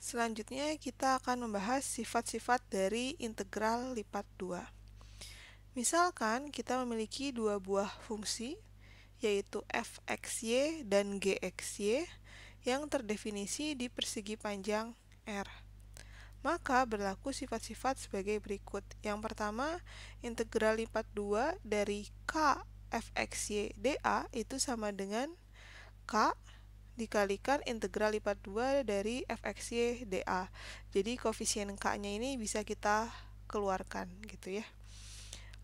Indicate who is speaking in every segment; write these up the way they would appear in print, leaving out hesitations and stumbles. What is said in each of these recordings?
Speaker 1: Selanjutnya kita akan membahas sifat-sifat dari integral lipat 2. Misalkan kita memiliki dua buah fungsi, yaitu fxy dan gxy, yang terdefinisi di persegi panjang R. Maka berlaku sifat-sifat sebagai berikut. Yang pertama, integral lipat 2 dari k fxy dA itu sama dengan k dikalikan integral lipat 2 dari fxy dA. Jadi koefisien k-nya ini bisa kita keluarkan gitu ya.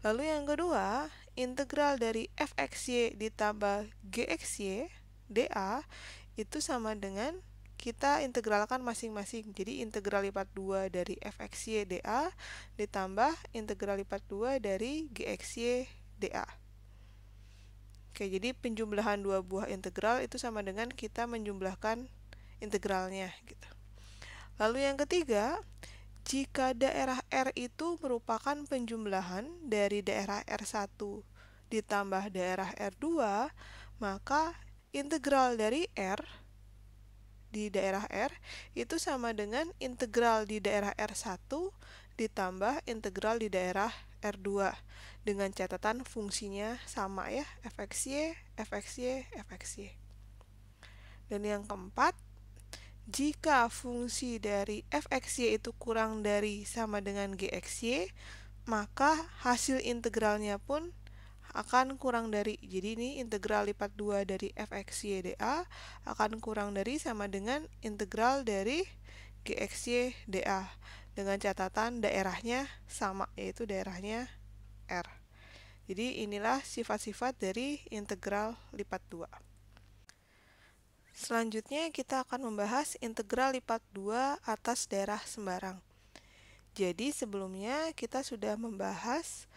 Speaker 1: Lalu yang kedua, integral dari fxy ditambah gxy dA itu sama dengan kita integralkan masing-masing. Jadi integral lipat 2 dari fxy dA ditambah integral lipat 2 dari gxy dA. Oke, jadi penjumlahan dua buah integral itu sama dengan kita menjumlahkan integralnya gitu. Lalu yang ketiga, jika daerah R itu merupakan penjumlahan dari daerah R1 ditambah daerah R2, maka integral dari R di daerah R itu sama dengan integral di daerah R1 ditambah integral di daerah R2 dengan catatan fungsinya sama ya, fxy, fxy, fxy. Dan yang keempat, jika fungsi dari fxy itu kurang dari sama dengan gxy, maka hasil integralnya pun akan kurang dari. Jadi ini integral lipat 2 dari fxy dA akan kurang dari sama dengan integral dari gxy dA dengan catatan daerahnya sama, yaitu daerahnya R. Jadi inilah sifat-sifat dari integral lipat 2. Selanjutnya kita akan membahas integral lipat 2 atas daerah sembarang. Jadi sebelumnya kita sudah membahas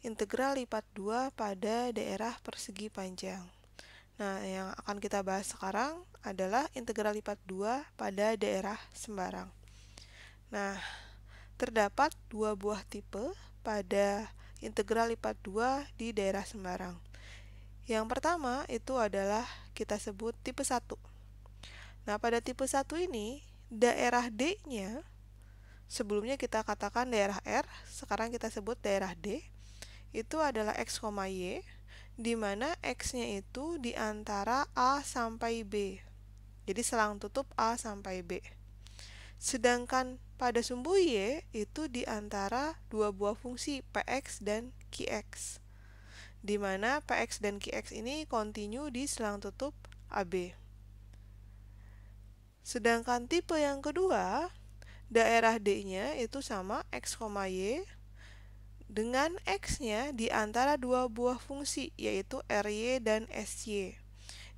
Speaker 1: integral lipat 2 pada daerah persegi panjang. Nah, yang akan kita bahas sekarang adalah integral lipat 2 pada daerah sembarang. Nah, terdapat dua buah tipe pada integral lipat 2 di daerah sembarang. Yang pertama itu adalah kita sebut tipe 1. Nah, pada tipe 1 ini, daerah D-nya, sebelumnya kita katakan daerah R, sekarang kita sebut daerah D, itu adalah x, y, di mana x-nya itu di antara A sampai B. Jadi selang tutup A sampai B. Sedangkan pada sumbu Y itu di antara dua buah fungsi Px dan Qx, di mana Px dan Qx ini kontinu di selang tutup AB. Sedangkan tipe yang kedua, daerah D-nya itu sama x, y dengan x-nya di antara dua buah fungsi, yaitu ry dan sy,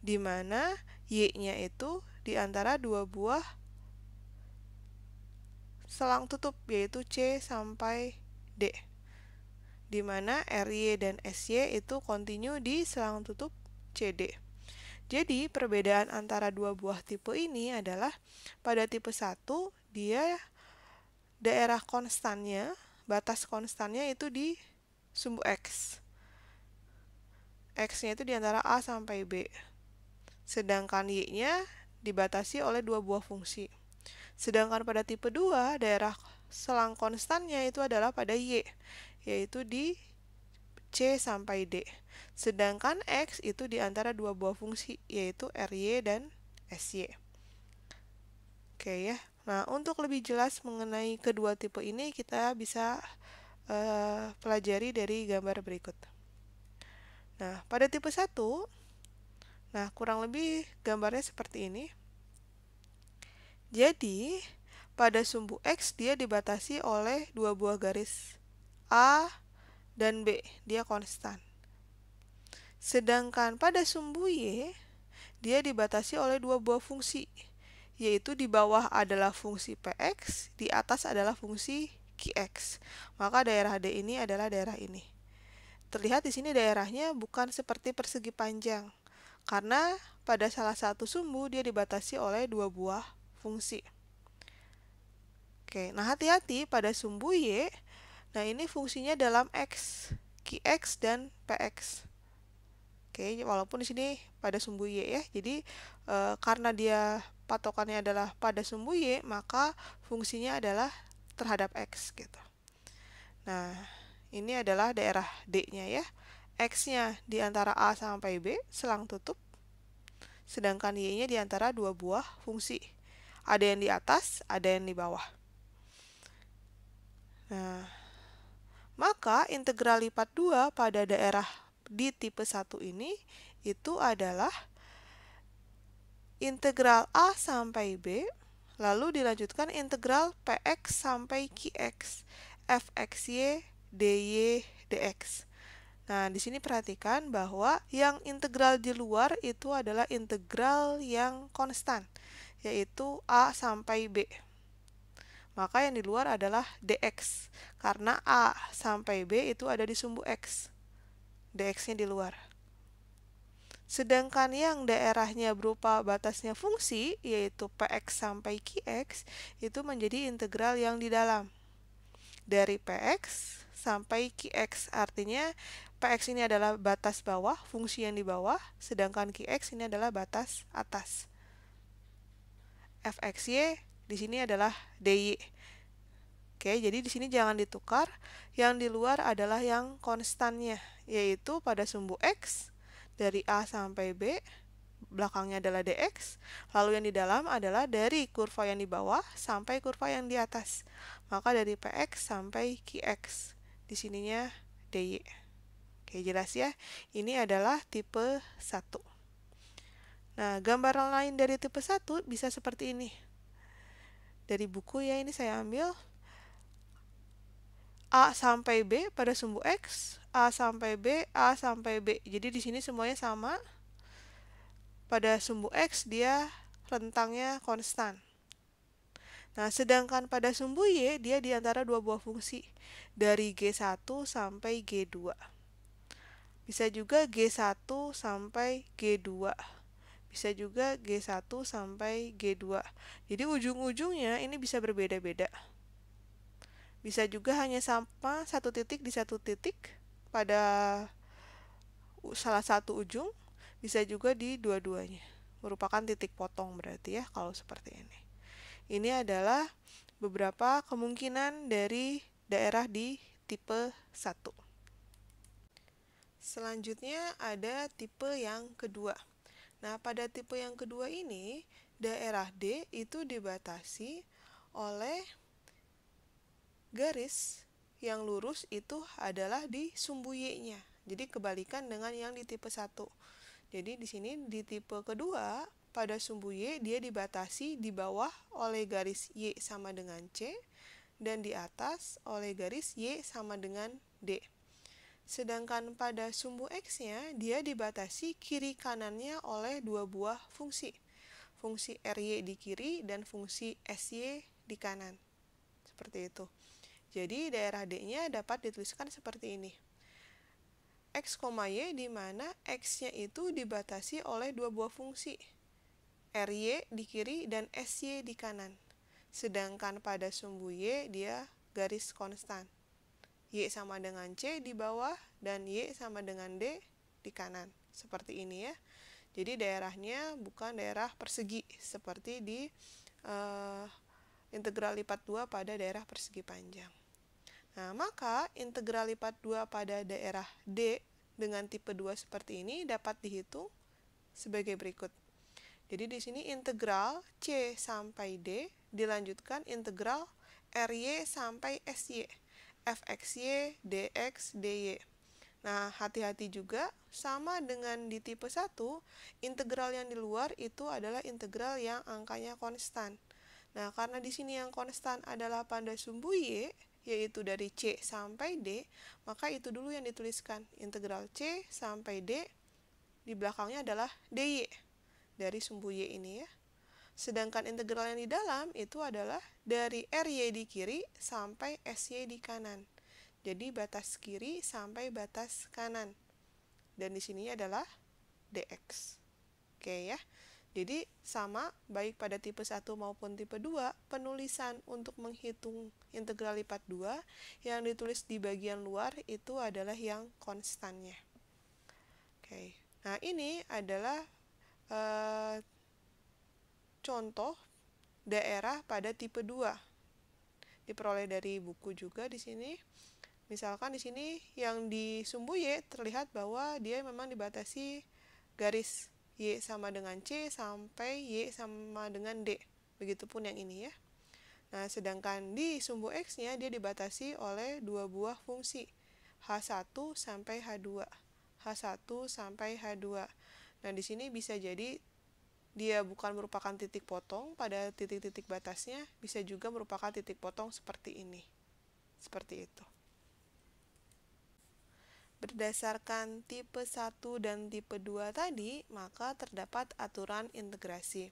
Speaker 1: di mana y-nya itu di antara dua buah selang tutup, yaitu c sampai d, di mana ry dan sy itu kontinu di selang tutup cd. Jadi, perbedaan antara dua buah tipe ini adalah pada tipe 1, dia daerah konstannya, batas konstannya itu di sumbu x. X-nya itu di antara A sampai B. Sedangkan Y-nya dibatasi oleh dua buah fungsi. Sedangkan pada tipe 2, daerah selang konstannya itu adalah pada Y, yaitu di C sampai D. Sedangkan X itu di antara dua buah fungsi, yaitu ry dan sy. Oke ya. Nah, untuk lebih jelas mengenai kedua tipe ini, kita bisa pelajari dari gambar berikut. Nah, pada tipe 1, nah kurang lebih gambarnya seperti ini. Jadi, pada sumbu X dia dibatasi oleh dua buah garis A dan B, dia konstan. Sedangkan pada sumbu Y, dia dibatasi oleh dua buah fungsi, yaitu di bawah adalah fungsi Px, di atas adalah fungsi Qx. Maka daerah D ini adalah daerah ini. Terlihat di sini daerahnya bukan seperti persegi panjang, karena pada salah satu sumbu dia dibatasi oleh dua buah fungsi. Oke, nah hati-hati pada sumbu Y, nah ini fungsinya dalam X, Qx dan Px. Oke, walaupun di sini pada sumbu Y ya, jadi karena dia patokannya adalah pada sumbu Y, maka fungsinya adalah terhadap X gitu. Nah, ini adalah daerah D-nya ya. X-nya di antara A sampai B, selang tutup. Sedangkan Y-nya di antara dua buah fungsi. Ada yang di atas, ada yang di bawah. Nah, maka integral lipat 2 pada daerah di tipe 1 ini itu adalah integral A sampai B, lalu dilanjutkan integral Px sampai Qx, Fxy, dy, dx. Nah, di sini perhatikan bahwa yang integral di luar itu adalah integral yang konstan, yaitu A sampai B. Maka yang di luar adalah dx, karena A sampai B itu ada di sumbu X. Dx-nya di luar. Sedangkan yang daerahnya berupa batasnya fungsi, yaitu Px sampai Qx, itu menjadi integral yang di dalam. Dari Px sampai Qx, artinya Px ini adalah batas bawah, fungsi yang di bawah, sedangkan Qx ini adalah batas atas. Fxy di sini adalah dy. Oke, jadi di sini jangan ditukar, yang di luar adalah yang konstannya, yaitu pada sumbu X, dari A sampai B, belakangnya adalah dx, lalu yang di dalam adalah dari kurva yang di bawah sampai kurva yang di atas. Maka dari Px sampai Qx, di sininya dy. Oke, jelas ya? Ini adalah tipe 1. Nah, gambaran lain dari tipe 1 bisa seperti ini. Dari buku ya, ini saya ambil. A sampai B pada sumbu X, A sampai B, A sampai B. Jadi di sini semuanya sama. Pada sumbu X dia rentangnya konstan. Nah, sedangkan pada sumbu Y dia di antara dua buah fungsi, dari G1 sampai G2. Bisa juga G1 sampai G2. Bisa juga G1 sampai G2. Jadi ujung-ujungnya ini bisa berbeda-beda. Bisa juga hanya sama satu titik di satu titik pada salah satu ujung, bisa juga di dua-duanya. Merupakan titik potong berarti ya kalau seperti ini. Ini adalah beberapa kemungkinan dari daerah di tipe 1. Selanjutnya ada tipe yang kedua. Nah, pada tipe yang kedua ini, daerah D itu dibatasi oleh garis yang lurus itu adalah di sumbu Y-nya. Jadi kebalikan dengan yang di tipe 1. Jadi di sini di tipe kedua, pada sumbu Y dia dibatasi di bawah oleh garis Y sama dengan C dan di atas oleh garis Y sama dengan D. Sedangkan pada sumbu X-nya dia dibatasi kiri kanannya oleh dua buah fungsi. Fungsi RY di kiri dan fungsi SY di kanan. Seperti itu. Jadi daerah D-nya dapat dituliskan seperti ini. X, Y di mana X-nya itu dibatasi oleh dua buah fungsi. RY di kiri dan SY di kanan. Sedangkan pada sumbu Y dia garis konstan. Y sama dengan C di bawah dan Y sama dengan D di kanan. Seperti ini ya. Jadi daerahnya bukan daerah persegi seperti di integral lipat 2 pada daerah persegi panjang. Nah, maka integral lipat 2 pada daerah D dengan tipe 2 seperti ini dapat dihitung sebagai berikut. Jadi di sini integral C sampai D dilanjutkan integral RY sampai SY, Fxy, dx, dy. Nah, hati-hati juga, sama dengan di tipe 1, integral yang di luar itu adalah integral yang angkanya konstan. Nah, karena di sini yang konstan adalah pada sumbu Y, yaitu dari C sampai D, maka itu dulu yang dituliskan. Integral C sampai D, di belakangnya adalah dy, dari sumbu Y ini ya. Sedangkan integral yang di dalam itu adalah dari RY di kiri sampai SY di kanan. Jadi batas kiri sampai batas kanan. Dan di sini adalah dx. Oke ya. Jadi sama baik pada tipe 1 maupun tipe 2, penulisan untuk menghitung integral lipat 2 yang ditulis di bagian luar itu adalah yang konstannya. Oke. Nah, ini adalah contoh daerah pada tipe 2. Diperoleh dari buku juga di sini. Misalkan di sini yang di sumbu Y terlihat bahwa dia memang dibatasi garis Y sama dengan C sampai Y sama dengan D. Begitupun yang ini ya. Nah, sedangkan di sumbu X-nya dia dibatasi oleh dua buah fungsi, H1 sampai H2. H1 sampai H2. Nah, di sini bisa jadi dia bukan merupakan titik potong pada titik-titik batasnya, bisa juga merupakan titik potong seperti ini. Seperti itu. Berdasarkan tipe 1 dan tipe 2 tadi, maka terdapat aturan integrasi.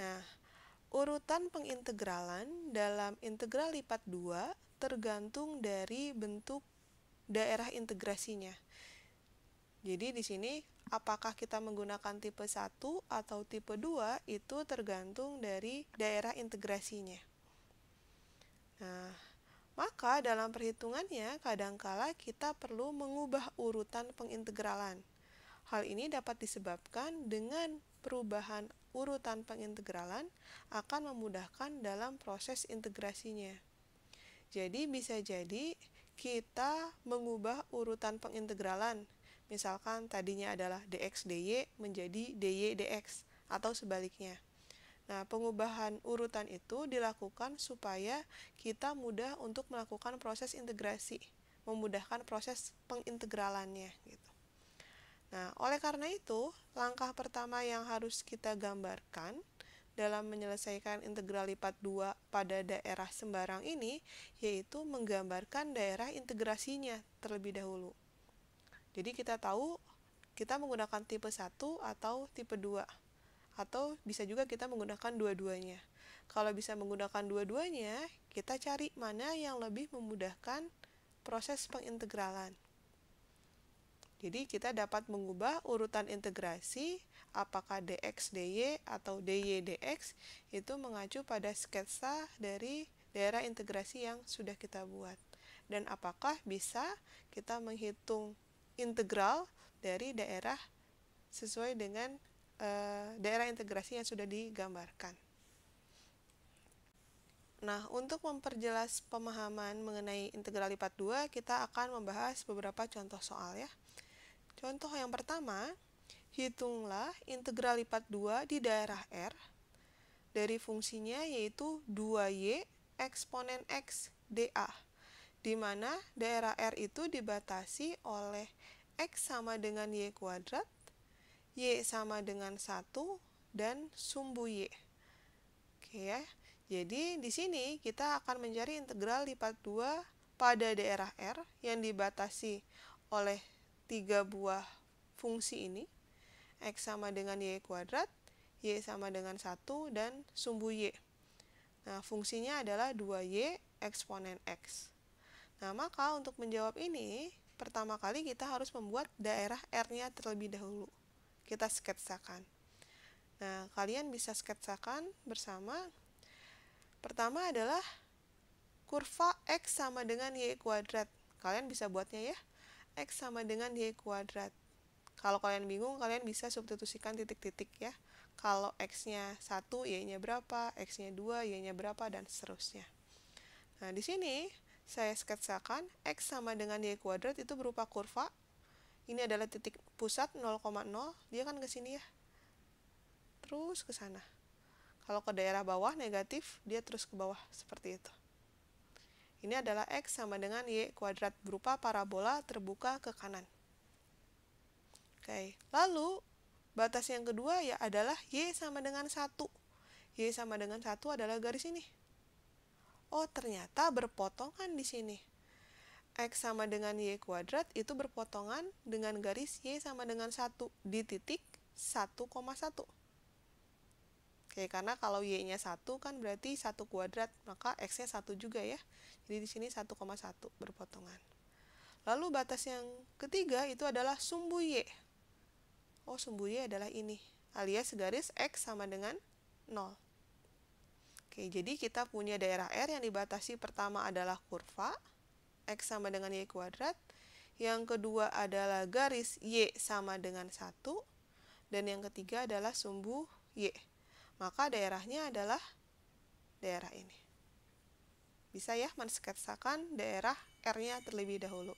Speaker 1: Nah, urutan pengintegralan dalam integral lipat 2 tergantung dari bentuk daerah integrasinya. Jadi di sini apakah kita menggunakan tipe 1 atau tipe 2 itu tergantung dari daerah integrasinya. Nah, maka dalam perhitungannya kadangkala kita perlu mengubah urutan pengintegralan. Hal ini dapat disebabkan dengan perubahan urutan pengintegralan akan memudahkan dalam proses integrasinya. Jadi bisa jadi kita mengubah urutan pengintegralan. Misalkan tadinya adalah dx dy menjadi dy dx atau sebaliknya. Nah, pengubahan urutan itu dilakukan supaya kita mudah untuk melakukan proses integrasi, memudahkan proses pengintegralannya gitu. Nah, oleh karena itu, langkah pertama yang harus kita gambarkan dalam menyelesaikan integral lipat 2 pada daerah sembarang ini, yaitu menggambarkan daerah integrasinya terlebih dahulu. Jadi kita tahu kita menggunakan tipe 1 atau tipe 2. Atau bisa juga kita menggunakan dua-duanya. Kalau bisa menggunakan dua-duanya, kita cari mana yang lebih memudahkan proses pengintegralan. Jadi kita dapat mengubah urutan integrasi apakah dx dy atau dy dx itu mengacu pada sketsa dari daerah integrasi yang sudah kita buat. Dan apakah bisa kita menghitung integral dari daerah sesuai dengan daerah integrasi yang sudah digambarkan. Nah, untuk memperjelas pemahaman mengenai integral lipat 2, kita akan membahas beberapa contoh soal ya. Contoh yang pertama, hitunglah integral lipat 2 di daerah R dari fungsinya yaitu 2y eksponen x dA, di mana daerah R itu dibatasi oleh x sama dengan y kuadrat, y sama dengan 1, dan sumbu y. Oke ya. Jadi di sini kita akan mencari integral lipat 2 pada daerah R yang dibatasi oleh 3 buah fungsi ini. X sama dengan y kuadrat, y sama dengan 1, dan sumbu y. Nah, fungsinya adalah 2y eksponen x. Nah, maka untuk menjawab ini, pertama kali kita harus membuat daerah R-nya terlebih dahulu. Kita sketsakan. Nah, kalian bisa sketsakan bersama. Pertama adalah kurva X sama dengan Y kuadrat. Kalian bisa buatnya ya. X sama dengan Y kuadrat. Kalau kalian bingung, kalian bisa substitusikan titik-titik ya. Kalau X-nya 1, Y-nya berapa, X-nya 2, Y-nya berapa, dan seterusnya. Nah, di sini saya sketsakan X sama dengan Y kuadrat itu berupa kurva. Ini adalah titik pusat 0,0, dia kan ke sini ya. Terus ke sana. Kalau ke daerah bawah negatif, dia terus ke bawah seperti itu. Ini adalah X sama dengan Y kuadrat berupa parabola terbuka ke kanan. Oke, lalu batas yang kedua ya adalah Y sama dengan 1. Y sama dengan 1 adalah garis ini. Oh, ternyata berpotongan di sini. X sama dengan Y kuadrat itu berpotongan dengan garis Y sama dengan 1 di titik 1,1. Oke, karena kalau Y-nya 1 kan berarti 1 kuadrat, maka X-nya 1 juga ya. Jadi di sini 1,1 berpotongan. Lalu batas yang ketiga itu adalah sumbu Y. Oh, sumbu Y adalah ini, alias garis X sama dengan 0. Oke, jadi kita punya daerah R yang dibatasi pertama adalah kurva X sama dengan Y kuadrat. Yang kedua adalah garis Y sama dengan 1. Dan yang ketiga adalah sumbu Y. maka daerahnya adalah daerah ini. Bisa ya mensketsakan daerah R-nya terlebih dahulu.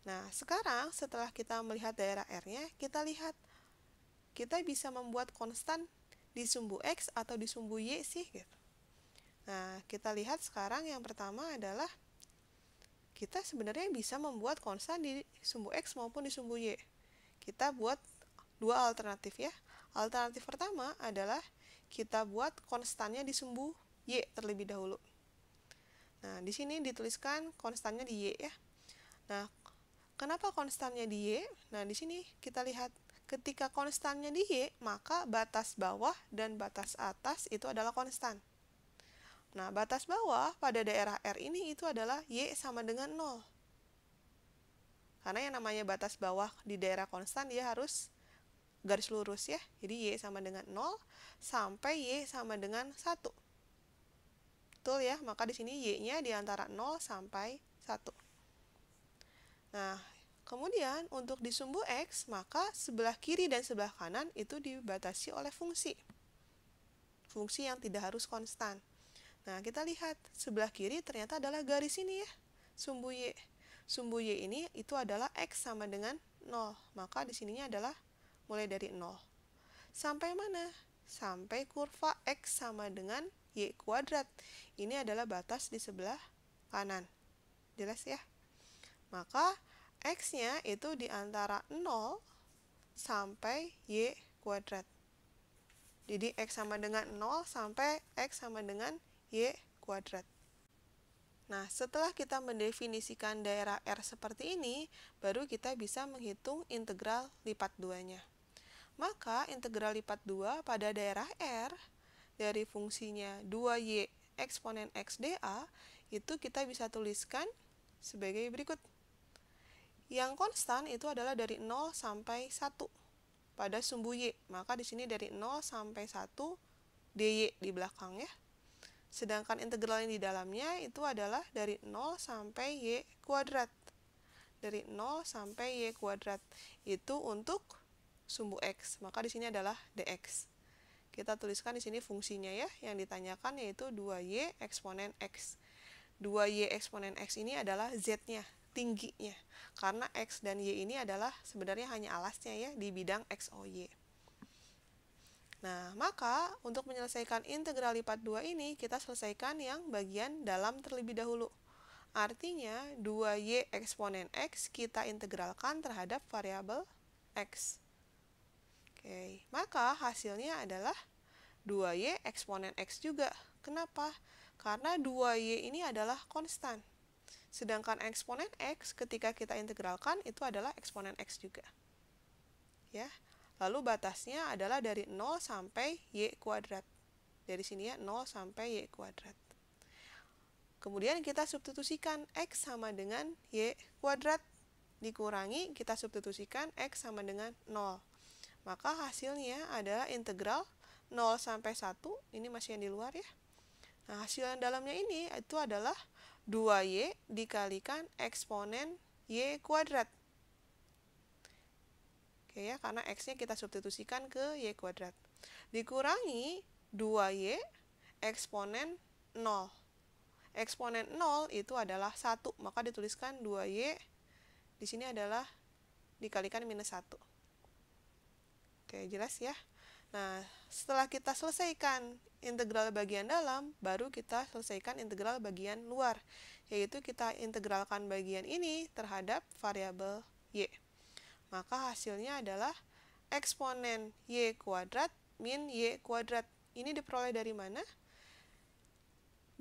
Speaker 1: Nah, sekarang setelah kita melihat daerah R-nya, kita lihat kita bisa membuat konstan di sumbu X atau di sumbu Y sih gitu. Nah, kita lihat sekarang yang pertama adalah kita sebenarnya bisa membuat konstan di sumbu X maupun di sumbu Y. Kita buat dua alternatif ya. Alternatif pertama adalah kita buat konstannya di sumbu Y terlebih dahulu. Nah, di sini dituliskan konstannya di Y ya. Nah, kenapa konstannya di Y? Nah, di sini kita lihat ketika konstannya di Y, maka batas bawah dan batas atas itu adalah konstan. Nah, batas bawah pada daerah R ini itu adalah Y sama dengan 0. Karena yang namanya batas bawah di daerah konstan dia harus garis lurus ya. Jadi Y sama dengan 0 sampai Y sama dengan 1. Betul ya, maka di sini Y-nya di antara 0 sampai 1. Nah, kemudian untuk di sumbu X, maka sebelah kiri dan sebelah kanan itu dibatasi oleh fungsi. Fungsi yang tidak harus konstan. Nah, kita lihat sebelah kiri ternyata adalah garis ini ya, sumbu Y. Sumbu Y ini itu adalah X sama dengan 0. Maka di sininya adalah mulai dari 0. Sampai mana? Sampai kurva X sama dengan Y kuadrat. Ini adalah batas di sebelah kanan. Jelas ya? Maka X-nya itu di antara 0 sampai Y kuadrat. Jadi X sama dengan 0 sampai X sama dengan Y kuadrat. Nah, setelah kita mendefinisikan daerah R seperti ini, baru kita bisa menghitung integral lipat 2-nya. Maka integral lipat 2 pada daerah R dari fungsinya 2Y eksponen X dA itu kita bisa tuliskan sebagai berikut. Yang konstan itu adalah dari 0 sampai 1 pada sumbu Y. Maka di sini dari 0 sampai 1 dy di belakang ya. Sedangkan integral yang di dalamnya itu adalah dari 0 sampai Y kuadrat. Dari 0 sampai Y kuadrat. Itu untuk sumbu X. Maka di sini adalah dx. Kita tuliskan di sini fungsinya ya. Yang ditanyakan yaitu 2Y eksponen X. 2Y eksponen X ini adalah Z-nya, tingginya. Karena X dan Y ini adalah sebenarnya hanya alasnya ya di bidang XOY. Nah, maka untuk menyelesaikan integral lipat 2 ini, kita selesaikan yang bagian dalam terlebih dahulu. Artinya, 2Y eksponen X kita integralkan terhadap variabel X. Oke, maka hasilnya adalah 2Y eksponen X juga. Kenapa? Karena 2Y ini adalah konstan. Sedangkan eksponen X ketika kita integralkan itu adalah eksponen X juga. Ya. Lalu batasnya adalah dari 0 sampai Y kuadrat. Dari sini ya, 0 sampai Y kuadrat. Kemudian kita substitusikan X sama dengan Y kuadrat. Dikurangi, kita substitusikan X sama dengan 0. Maka hasilnya adalah integral 0 sampai 1. Ini masih yang di luar ya. Nah, hasil yang dalamnya ini itu adalah 2Y dikalikan eksponen Y kuadrat. Oke ya, karena X-nya kita substitusikan ke Y kuadrat. Dikurangi 2Y eksponen 0. Eksponen 0 itu adalah 1, maka dituliskan 2Y di sini adalah dikalikan minus 1. Oke, jelas ya. Nah, setelah kita selesaikan integral bagian dalam, baru kita selesaikan integral bagian luar, yaitu kita integralkan bagian ini terhadap variabel Y. Maka hasilnya adalah eksponen Y kuadrat min Y kuadrat. Ini diperoleh dari mana?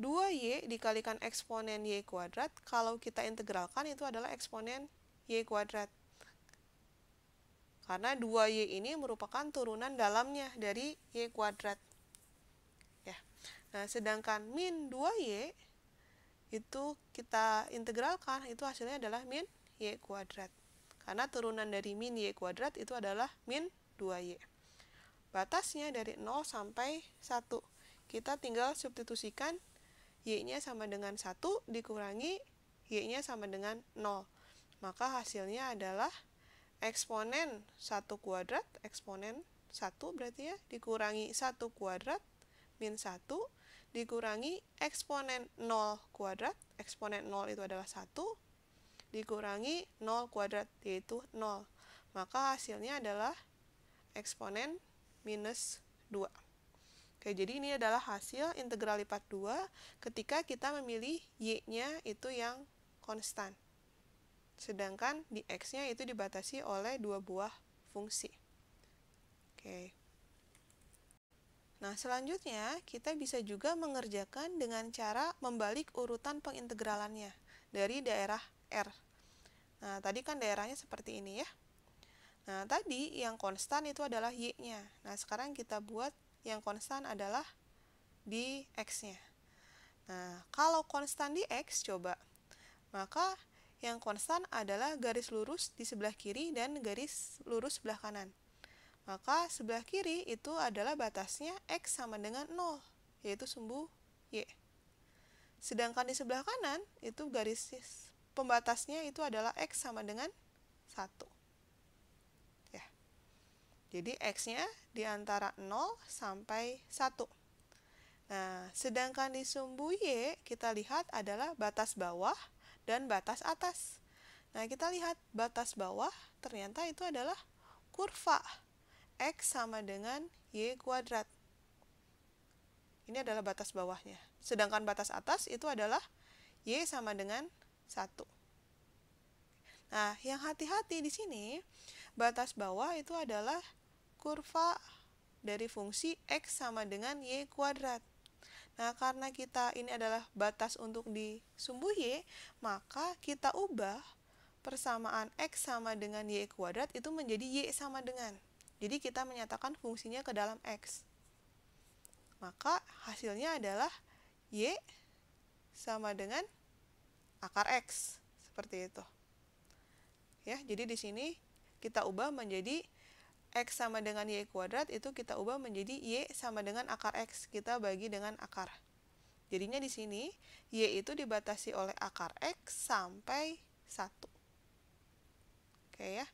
Speaker 1: 2Y dikalikan eksponen Y kuadrat, kalau kita integralkan itu adalah eksponen Y kuadrat. Karena 2Y ini merupakan turunan dalamnya dari Y kuadrat. Ya. Nah, sedangkan min 2Y itu kita integralkan, itu hasilnya adalah min Y kuadrat. Karena turunan dari min Y kuadrat itu adalah min 2Y. Batasnya dari 0 sampai 1. Kita tinggal substitusikan Y-nya sama dengan 1 dikurangi Y-nya sama dengan 0. Maka hasilnya adalah eksponen 1 kuadrat, eksponen 1 berarti ya, dikurangi 1 kuadrat min 1 dikurangi eksponen 0 kuadrat, eksponen 0 itu adalah 1, dikurangi 0 kuadrat, yaitu 0. Maka hasilnya adalah eksponen minus 2. Oke, jadi ini adalah hasil integral lipat 2 ketika kita memilih y-nya itu yang konstan. Sedangkan di x-nya itu dibatasi oleh dua buah fungsi. Oke. Nah, selanjutnya kita bisa juga mengerjakan dengan cara membalik urutan pengintegralannya dari daerah R. Nah, tadi kan daerahnya seperti ini ya. Nah, tadi yang konstan itu adalah y-nya. Nah, sekarang kita buat yang konstan adalah di x-nya. Nah, kalau konstan di x, coba. Maka yang konstan adalah garis lurus di sebelah kiri dan garis lurus sebelah kanan. Maka sebelah kiri itu adalah batasnya x sama dengan 0, yaitu sumbu y. Sedangkan di sebelah kanan itu garis pembatasnya itu adalah x sama dengan 1. Ya. Jadi x-nya di antara 0 sampai 1. Nah, sedangkan di sumbu y kita lihat adalah batas bawah dan batas atas. Nah, kita lihat batas bawah ternyata itu adalah kurva x sama dengan y kuadrat. Ini adalah batas bawahnya. Sedangkan batas atas itu adalah y sama dengan 1. Nah, yang hati-hati di sini, batas bawah itu adalah kurva dari fungsi x sama dengan y kuadrat. Nah, karena kita ini adalah batas untuk di sumbu y, maka kita ubah persamaan x sama dengan y kuadrat itu menjadi y sama dengan. Jadi kita menyatakan fungsinya ke dalam x. Maka hasilnya adalah y sama dengan akar x. Seperti itu. Ya, jadi di sini kita ubah menjadi x sama dengan y kuadrat, itu kita ubah menjadi y sama dengan akar x. Kita bagi dengan akar. Jadinya di sini y itu dibatasi oleh akar x sampai 1. Oke ya.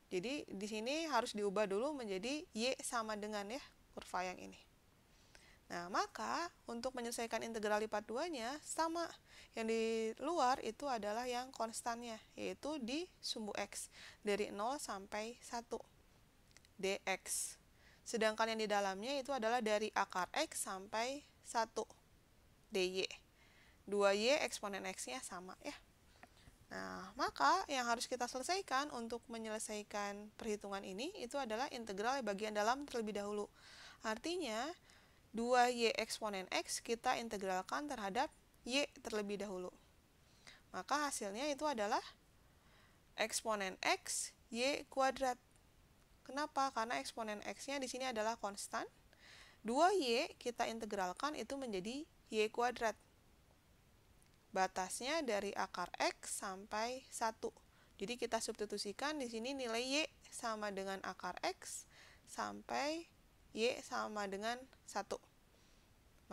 Speaker 1: Jadi di sini harus diubah dulu menjadi y sama dengan ya kurva yang ini. Nah, maka untuk menyelesaikan integral lipat 2-nya sama. Yang di luar itu adalah yang konstannya, yaitu di sumbu x dari 0 sampai 1 dx. Sedangkan yang di dalamnya itu adalah dari akar x sampai 1 dy. 2y eksponen x-nya sama ya. Nah, maka yang harus kita selesaikan untuk menyelesaikan perhitungan ini itu adalah integral bagian dalam terlebih dahulu. Artinya, 2y eksponen x kita integralkan terhadap y terlebih dahulu. Maka hasilnya itu adalah eksponen x y kuadrat. Kenapa? Karena eksponen x-nya di sini adalah konstan. 2y kita integralkan itu menjadi y kuadrat. Batasnya dari akar x sampai 1. Jadi kita substitusikan di sini nilai y sama dengan akar x sampai y sama dengan 1.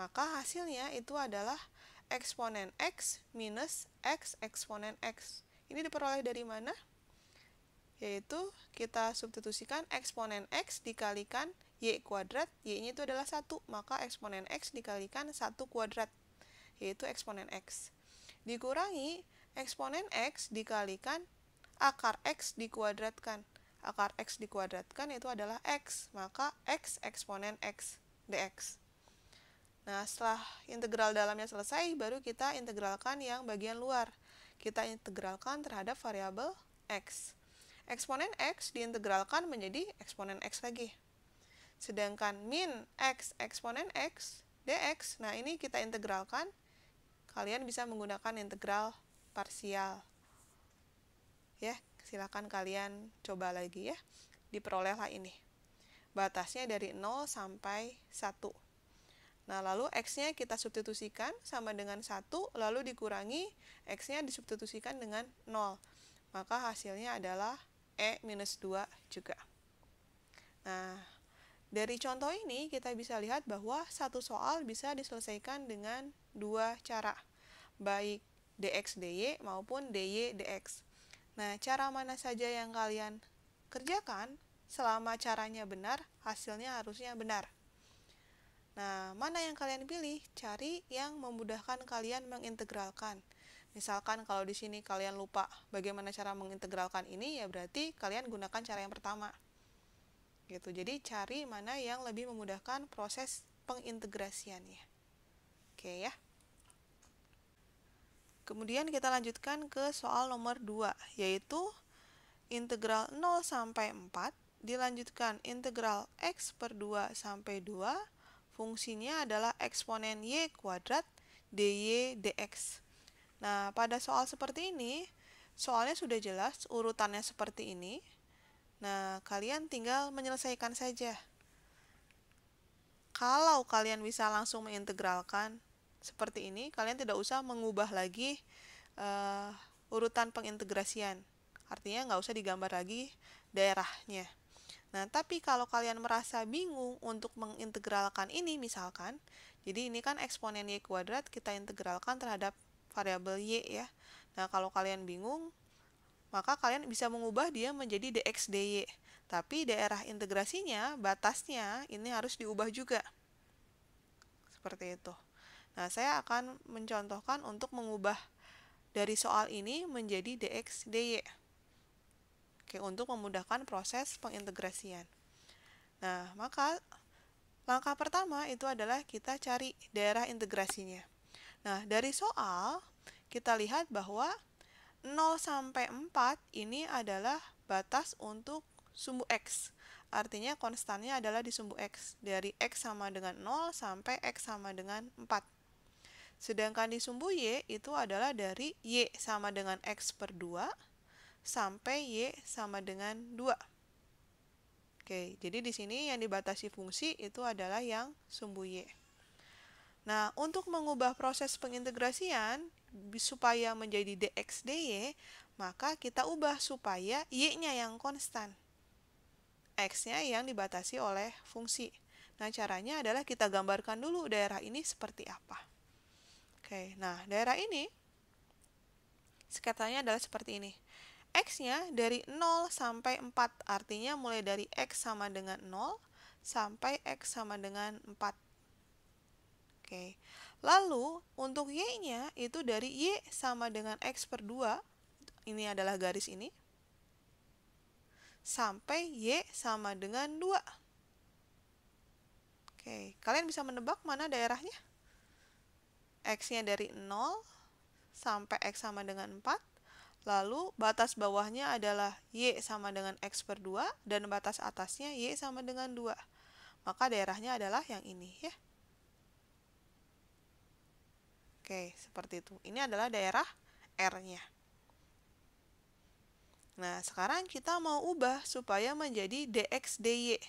Speaker 1: Maka hasilnya itu adalah eksponen x minus x eksponen x. Ini diperoleh dari mana? Yaitu kita substitusikan eksponen x dikalikan y kuadrat, y-nya itu adalah 1, maka eksponen x dikalikan 1 kuadrat, yaitu eksponen x. Dikurangi eksponen x dikalikan akar x dikuadratkan. Akar x dikuadratkan itu adalah x, maka x eksponen x dx. Nah, setelah integral dalamnya selesai, baru kita integralkan yang bagian luar. Kita integralkan terhadap variabel x. Eksponen x diintegralkan menjadi eksponen x lagi. Sedangkan min x eksponen x dx, nah ini kita integralkan. Kalian bisa menggunakan integral parsial. Ya, silakan kalian coba lagi ya. Diperolehlah ini. Batasnya dari 0 sampai 1. Nah, lalu x-nya kita substitusikan sama dengan 1, lalu dikurangi x-nya disubstitusikan dengan 0. Maka hasilnya adalah e minus 2 juga. Nah, dari contoh ini kita bisa lihat bahwa satu soal bisa diselesaikan dengan dua cara, baik dx dy maupun dy dx. Nah, cara mana saja yang kalian kerjakan selama caranya benar, hasilnya harusnya benar. Nah, mana yang kalian pilih? Cari yang memudahkan kalian mengintegralkan. Misalkan kalau di sini kalian lupa bagaimana cara mengintegralkan ini, ya berarti kalian gunakan cara yang pertama. Gitu. Jadi cari mana yang lebih memudahkan proses pengintegrasiannya. Oke ya. Kemudian kita lanjutkan ke soal nomor 2, yaitu integral 0 sampai 4 dilanjutkan integral x per 2 sampai 2, fungsinya adalah eksponen y kuadrat dy dx. Nah, pada soal seperti ini, soalnya sudah jelas urutannya seperti ini. Nah, kalian tinggal menyelesaikan saja. Kalau kalian bisa langsung mengintegralkan seperti ini, kalian tidak usah mengubah lagi urutan pengintegrasian. Artinya nggak usah digambar lagi daerahnya. Nah, tapi kalau kalian merasa bingung untuk mengintegralkan ini misalkan, jadi ini kan eksponen y kuadrat kita integralkan terhadap variabel y ya. Nah, kalau kalian bingung, maka kalian bisa mengubah dia menjadi dx dy. Tapi daerah integrasinya, batasnya, ini harus diubah juga. Seperti itu. Nah, saya akan mencontohkan untuk mengubah dari soal ini menjadi dx dy. Oke, untuk memudahkan proses pengintegrasian. Nah, maka langkah pertama itu adalah kita cari daerah integrasinya. Nah, dari soal kita lihat bahwa 0 sampai 4 ini adalah batas untuk sumbu x. Artinya konstannya adalah di sumbu x. Dari x sama dengan 0 sampai x sama dengan 4. Sedangkan di sumbu y itu adalah dari y sama dengan x per 2 sampai y sama dengan 2. Oke, jadi di sini yang dibatasi fungsi itu adalah yang sumbu y. Nah, untuk mengubah proses pengintegrasian supaya menjadi dx dy, maka kita ubah supaya y-nya yang konstan. X-nya yang dibatasi oleh fungsi. Nah, caranya adalah kita gambarkan dulu daerah ini seperti apa. Oke, nah daerah ini sketsanya adalah seperti ini. X-nya dari 0 sampai 4, artinya mulai dari X sama dengan 0 sampai X sama dengan 4. Oke. Lalu, untuk Y-nya itu dari Y sama dengan X per 2, ini adalah garis ini, sampai Y sama dengan 2. Oke, kalian bisa menebak mana daerahnya? X-nya dari 0 sampai X sama dengan 4. Lalu batas bawahnya adalah Y sama dengan X per 2 dan batas atasnya Y sama dengan 2. Maka daerahnya adalah yang ini ya. Oke, seperti itu. Ini adalah daerah R-nya. Nah, sekarang kita mau ubah supaya menjadi dx dy.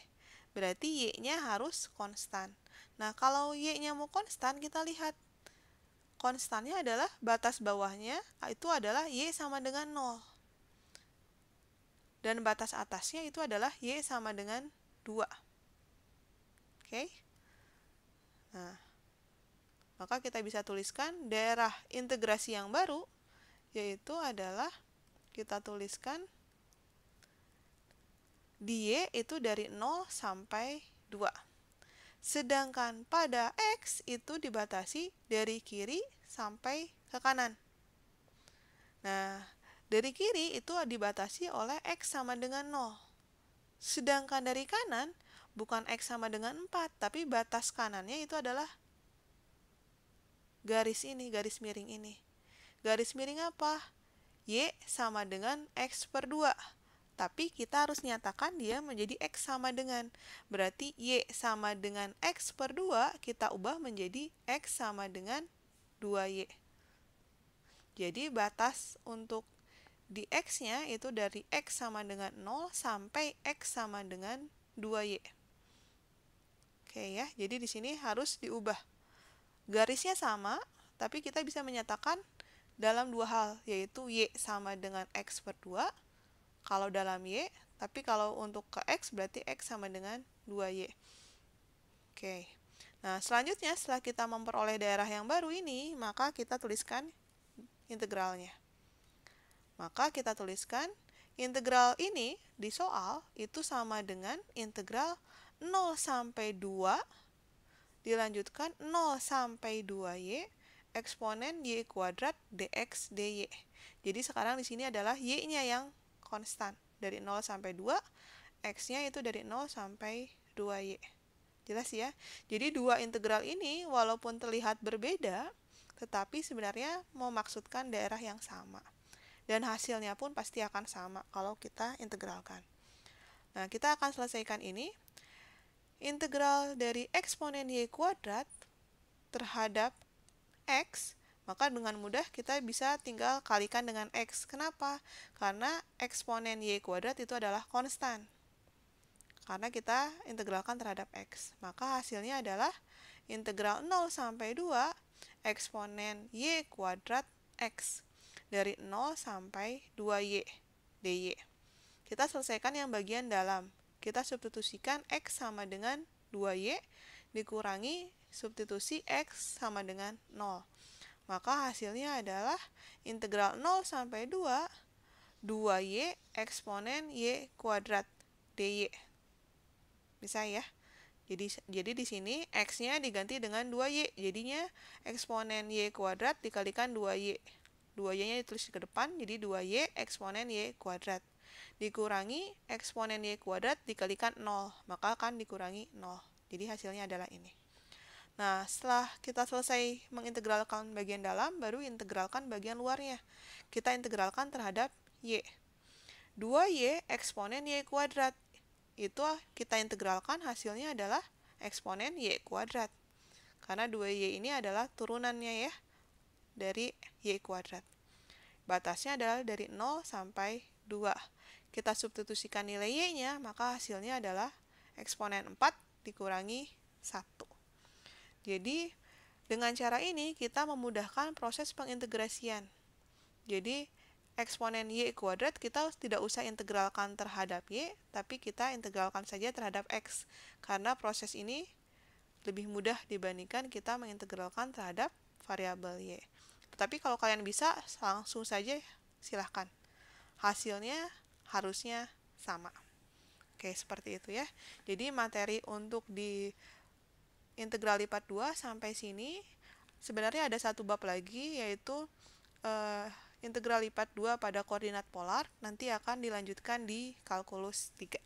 Speaker 1: Berarti Y-nya harus konstan. Nah, kalau Y-nya mau konstan, kita lihat. Konstannya adalah batas bawahnya, itu adalah Y sama dengan 0. Dan batas atasnya itu adalah Y sama dengan 2. Oke? Nah, maka kita bisa tuliskan daerah integrasi yang baru, yaitu adalah kita tuliskan dy itu dari 0 sampai 2. Sedangkan pada X itu dibatasi dari kiri sampai ke kanan. Nah, dari kiri itu dibatasi oleh X sama dengan 0. Sedangkan dari kanan, bukan X sama dengan 4, tapi batas kanannya itu adalah garis ini, garis miring ini. Garis miring apa? Y sama dengan X per 2. Tapi kita harus nyatakan dia menjadi X sama dengan. Berarti Y sama dengan X per 2, kita ubah menjadi X sama dengan 2Y. Jadi batas untuk di X-nya itu dari X sama dengan 0 sampai X sama dengan 2Y. Oke ya, jadi di sini harus diubah. Garisnya sama, tapi kita bisa menyatakan dalam dua hal, yaitu Y sama dengan X per 2, kalau dalam Y, tapi kalau untuk ke X berarti X sama dengan 2Y. Oke. Nah, selanjutnya setelah kita memperoleh daerah yang baru ini, maka kita tuliskan integralnya. Maka kita tuliskan integral ini di soal itu sama dengan integral 0 sampai 2 dilanjutkan 0 sampai 2y eksponen y kuadrat dx dy. Jadi sekarang di sini adalah y-nya yang konstan. Dari 0 sampai 2, x-nya itu dari 0 sampai 2y. Jelas ya? Jadi dua integral ini walaupun terlihat berbeda, tetapi sebenarnya memaksudkan daerah yang sama. Dan hasilnya pun pasti akan sama kalau kita integralkan. Nah, kita akan selesaikan ini. Integral dari eksponen y kuadrat terhadap x, maka dengan mudah kita bisa tinggal kalikan dengan x. Kenapa? Karena eksponen y kuadrat itu adalah konstan. Karena kita integralkan terhadap x. Maka hasilnya adalah integral 0 sampai 2 eksponen y kuadrat x. Dari 0 sampai 2y dy. Kita selesaikan yang bagian dalam. Kita substitusikan x sama dengan 2y dikurangi substitusi x sama dengan 0. Maka hasilnya adalah integral 0 sampai 2, 2y eksponen y kuadrat dy. Bisa ya? Jadi di sini x-nya diganti dengan 2y. Jadinya eksponen y kuadrat dikalikan 2y. 2y-nya ditulis ke depan, jadi 2y eksponen y kuadrat. Dikurangi eksponen y kuadrat dikalikan 0, maka akan dikurangi 0. Jadi hasilnya adalah ini. Nah, setelah kita selesai mengintegralkan bagian dalam, baru integralkan bagian luarnya. Kita integralkan terhadap y. 2y eksponen y kuadrat. Itu kita integralkan, hasilnya adalah eksponen y kuadrat. Karena 2y ini adalah turunannya ya, dari y kuadrat. Batasnya adalah dari 0 sampai 2. Kita substitusikan nilai y-nya, maka hasilnya adalah eksponen 4 dikurangi 1. Jadi, dengan cara ini kita memudahkan proses pengintegrasian. Jadi, eksponen y kuadrat kita tidak usah integralkan terhadap y, tapi kita integralkan saja terhadap x. Karena proses ini lebih mudah dibandingkan kita mengintegralkan terhadap variabel y. Tetapi kalau kalian bisa, langsung saja silahkan. Hasilnya harusnya sama. Oke, seperti itu ya. Jadi materi untuk di integral lipat 2 sampai sini. Sebenarnya ada satu bab lagi, yaitu integral lipat 2 pada koordinat polar. Nanti akan dilanjutkan di kalkulus 3.